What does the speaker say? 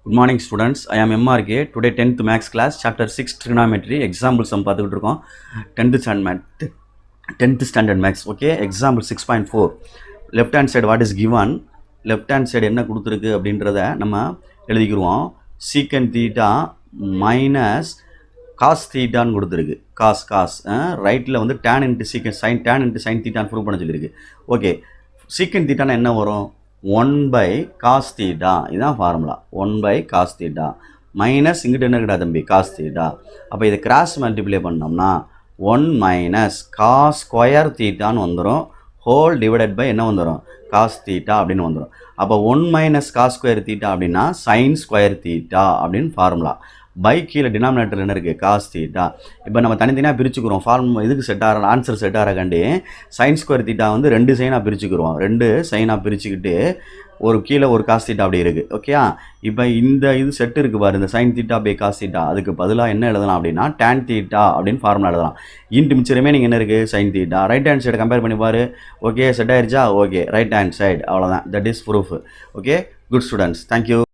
Good morning students, I am MRK. Today 10th maths class, chapter 6 trigonometry, example sum பார்த்துக்கிட்டு இருக்கோம். 10th standard maths, okay, example 6.4. left hand side what is given, left hand side என்ன கொடுத்துருக்கு அப்படின்றத நம்ம எழுதிக்கிருவோம். secant theta minus cos thetaன்னு கொடுத்துருக்கு. cos ரைட்டில் வந்து tan into secant sin thetaன்னு ப்ரூவ் பண்ண சொல்லியிருக்கு. ஓகே, secant thetaன்னா என்ன வரும்? 1 by cos theta, இதுதான் formula. 1 by cos theta minus இங்கிட்ட என்ன கிடையாது தம்பி, cos theta. அப்போ இதை கிராஸ் மல்டிப்ளை பண்ணோம்னா 1 மைனஸ் cos ஸ்கொயர் தீட்டான்னு வந்துடும், ஹோல் டிவைடட் பை என்ன வந்துடும், cos theta அப்படின்னு வந்துடும். அப்போ 1 மைனஸ் cos ஸ்கொயர் தீட்டா அப்படின்னா sin ஸ்கொயர் தீட்டா அப்படின்னு ஃபார்முலா. பை கீழே டினாமினேட்டர் என்ன இருக்குது, cos theta. இப்போ நம்ம தனித்தனியாக பிரிச்சுக்கிறோம். இதுக்கு செட் ஆகிற ஆன்சர் செட் ஆகிறக்காண்டி sin ஸ்கொயர் தீட்டா வந்து 2 சைனாக பிரிச்சுக்கிறோம். 2 சைனாக பிரிச்சுக்கிட்டு ஒரு கீழே ஒரு cos theta அப்படி இருக்குது. ஓகே, இப்போ இந்த இது செட்டு இருக்குது பாரு, இந்த sin theta by cos theta, அதுக்கு பதிலாக என்ன எழுதலாம் அப்படின்னா tan theta அப்படின்னு ஃபார்முலா எழுதலாம். இன்ட்டு மிச்சம் ரிமைனிங் என்ன இருக்குது, sin theta. ரைட் ஹேண்ட் சைடை கம்பேர் பண்ணி பாரு. ஓகே, செட் ஆயிடுச்சா? ஓகே, ரைட் ஹேண்ட் சைடு, அவ்வளோதான். That is proof. Okay, good students, thank you.